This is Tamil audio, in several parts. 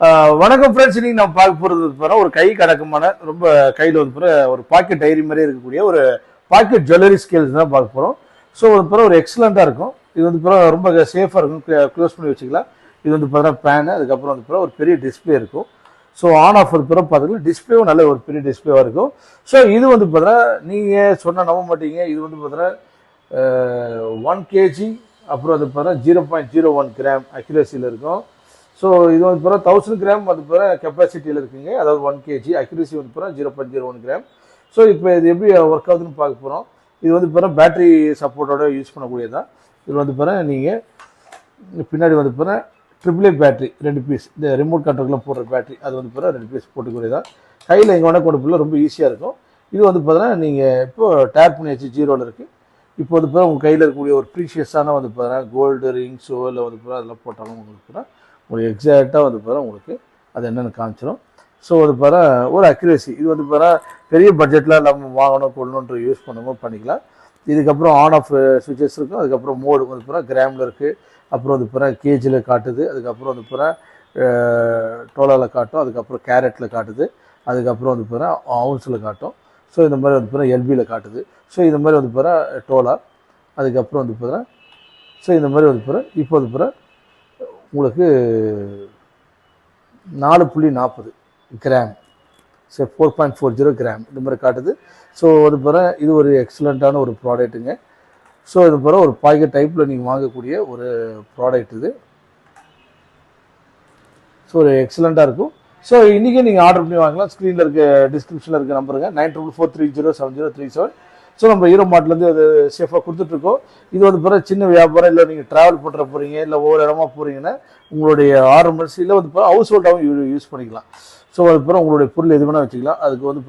வணக்கம் ஃப்ரெண்ட்ஸ். இன்னைக்கு நம்ம பார்க்க போறது ஒரு கை கடக்கமான ரொம்ப கையில் வந்து ஒரு பாக்கெட் டைரி மாதிரி இருக்கக்கூடிய ஒரு பாக்கெட் ஜுவல்லரி ஸ்கேல்ஸ் தான் பார்க்க போகிறோம். ஸோ வந்து ஒரு எக்ஸலண்ட்டாக இருக்கும். இது வந்து ரொம்ப சேஃபாக இருக்கும், க்ளோஸ் பண்ணி வச்சுக்கலாம். இது வந்து பார்த்தீங்கன்னா பேனு, அதுக்கப்புறம் வந்து ஒரு பெரிய டிஸ்பிளே இருக்கும். ஸோ ஆன் ஆஃப் வந்து பார்த்தீங்கன்னா டிஸ்பிளேவும் நல்ல ஒரு பெரிய டிஸ்பிளேவாக இருக்கும். ஸோ இது வந்து பார்த்தீங்கன்னா நீங்கள் சொன்னால் நம்ப மாட்டீங்க, இது வந்து பார்த்தீங்கன்னா 1 kg, அப்புறம் வந்து பார்த்தீங்கன்னா 0.01 கிராம் அக்யூரேசியில் இருக்கும். ஸோ இது வந்து 1000 கிராம் வந்து கெப்பாசிட்டியில் இருக்குங்க. அதாவது 1 kg அக்யூரேசி வந்து 0.01 கிராம். ஸோ இப்போ இது எப்படி ஒர்க் ஆகுதுன்னு பார்க்க போகிறோம். இது வந்து பேட்டரி சப்போர்ட்டோட யூஸ் பண்ணக்கூடியதான். இது வந்து நீங்கள் பின்னாடி வந்து AAA பேட்டரி 2 பீஸ், இந்த ரிமோட் கண்ட்ரோலில் போடுற பேட்டரி, அது வந்து 2 பீஸ் போட்டுக்கூடியதான். கையில் எங்கே வேணால் கொண்டு போல ரொம்ப ஈஸியாக இருக்கும். இது வந்து பார்த்தீங்கன்னா நீங்கள் இப்போ டேப் பண்ணி வச்சு 0ல் இருக்குது. இப்போ வந்து உங்கள் கையில் இருக்கக்கூடிய ஒரு ப்ரீஷியஸான வந்து கோல்டு ரிங்ஸோ இல்லை வந்து அதெல்லாம் போட்டாலும் உங்களுக்கு உங்களுக்கு எக்ஸாக்டாக வந்து உங்களுக்கு அது என்னென்னு காமிச்சிடும். ஸோ அது ஒரு அக்யூரேசி. இது வந்து பெரிய பட்ஜெட்டில் நம்ம வாங்கணும் கொள்ளணுன்ற யூஸ் பண்ணணும் பண்ணிக்கலாம். இதுக்கப்புறம் ஆன் ஆஃப் சுவிச்சஸ் இருக்கும். அதுக்கப்புறம் மோடு வந்து கிராமில் இருக்குது. அப்புறம் வந்து கேஜியில் காட்டுது. அதுக்கப்புறம் வந்து டோலாவில் காட்டும். அதுக்கப்புறம் கேரட்டில் காட்டுது. அதுக்கப்புறம் வந்து அவுன்ஸில் காட்டும். ஸோ இந்த மாதிரி வந்து எல்பியில் காட்டுது. ஸோ இந்த மாதிரி வந்து டோலா. அதுக்கப்புறம் வந்து ஸோ இந்த மாதிரி வந்து இப்போ வந்து உங்களுக்கு 4.40 கிராம், ஸோ 4.40 கிராம் இந்த மாதிரி காட்டுது. ஸோ அது இது ஒரு எக்ஸலண்ட்டான ஒரு ப்ராடக்ட்டுங்க. ஸோ இது ஒரு பாக்கெட் டைப்பில் நீங்கள் வாங்கக்கூடிய ஒரு ப்ராடக்ட் இது. ஸோ ஒரு எக்ஸலண்ட்டாக இருக்கும். ஸோ இன்றைக்கி நீங்கள் ஆர்டர் பண்ணி வாங்கலாம். ஸ்க்ரீனில் இருக்க டிஸ்கிரிப்ஷனில் இருக்க நம்பருங்க 9443070730. ஸோ நம்ம ஹீரோ மார்ட்லேருந்து அது சேஃபாக கொடுத்துட்ருக்கோம். இது வந்து சின்ன வியாபாரம், இல்லை நீங்கள் ட்ராவல் பண்ணுற போகிறீங்க, இல்லை ஒவ்வொரு இடமா போகிறீங்கன்னா உங்களுடைய ஆர்எம்எஸ் இல்லை வந்து ஹவுஸ் ஹோல்டாகவும் யூஸ் பண்ணிக்கலாம். ஸோ அது உங்களுடைய பொருள் எது வேணால் வச்சுக்கலாம். அதுக்கு வந்து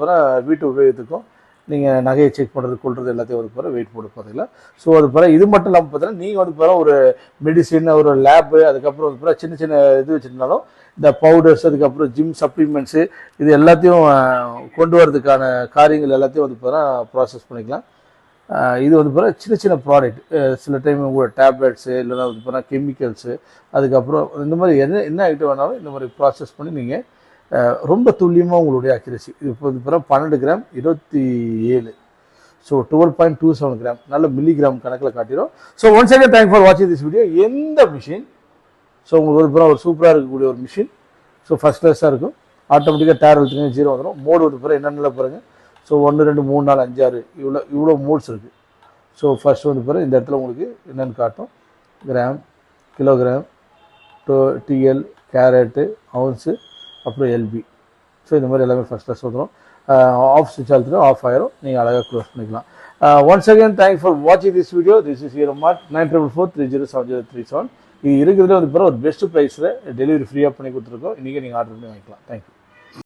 வீட்டு உபயோகத்துக்கும் நீங்கள் நகையை செக் பண்ணுறது கொள்வது எல்லாத்தையும் வந்து வெயிட் போட்டு பார்த்தீங்களா. ஸோ அது இது மட்டும் இல்லாமல் பார்த்தீங்கன்னா நீங்கள் வந்து ஒரு மெடிசின், ஒரு லேபு, அதுக்கப்புறம் வந்து சின்ன சின்ன இது வச்சுருந்தாலும் இந்த பவுடர்ஸ், அதுக்கப்புறம் ஜிம் சப்ளிமெண்ட்ஸு, இது எல்லாத்தையும் கொண்டு வரதுக்கான காரியங்கள் எல்லாத்தையும் வந்து ப்ராசஸ் பண்ணிக்கலாம். இது வந்து சின்ன சின்ன ப்ராடக்ட், சில டைம் உங்களோட டேப்லெட்ஸு இல்லைன்னா வந்து கெமிக்கல்ஸு, அதுக்கப்புறம் இந்த மாதிரி என்ன ஐட்டம் வேணாலும் இந்த மாதிரி ப்ராசஸ் பண்ணி நீங்கள் ரொம்ப துல்லியமாக உங்களுடைய அக்யூரசி. இது இப்போ 12 கிராம் 27, ஸோ 12.27 கிராம் நல்ல மில்லிகிராம் கணக்கில் காட்டிடும். So once again thank for வாட்சிங் திஸ் வீடியோ. எந்த மிஷின் ஸோ உங்களுக்கு ஒரு சூப்பராக இருக்கக்கூடிய ஒரு மிஷின். ஸோ ஃபஸ்ட் கிளாஸாக இருக்கும். ஆட்டோமேட்டிக்காக டேர் அழுத்தினா 0 வந்துடும். மோடு வந்து என்னென்ன பாருங்கள். ஸோ 1 2 3 4 5 6 இவ்வளோ மோட்ஸ் இருக்குது. ஸோ ஃபஸ்ட் வந்து இந்த இடத்துல உங்களுக்கு என்னென்னு காட்டும். Gram, kilogram, dl, carat, ounce, அப்புறம் எல்பி. ஸோ இந்த மாதிரி எல்லாமே ஃபஸ்ட் கிளாஸ் வந்துடும். ஆஃப் ஸ்விட்ச் அழுத்திடும், ஆஃப் ஆயிரும். நீங்கள் அழகாக க்ளோஸ் பண்ணிக்கலாம். ஒன்ஸ் அகேன் தேங்க்ஸ் ஃபார் வாட்சிங் this video. This is Hero Mart 9443070737. இது இருக்கிறதுல வந்து ஒரு பெஸ்ட் ப்ரைஸில் டெலிவரி ஃப்ரீயாக பண்ணி கொடுத்துருக்கோம். இன்றைக்கி நீங்கள் ஆர்டர் பண்ணி வாங்கிக்கலாம். தேங்க்யூ.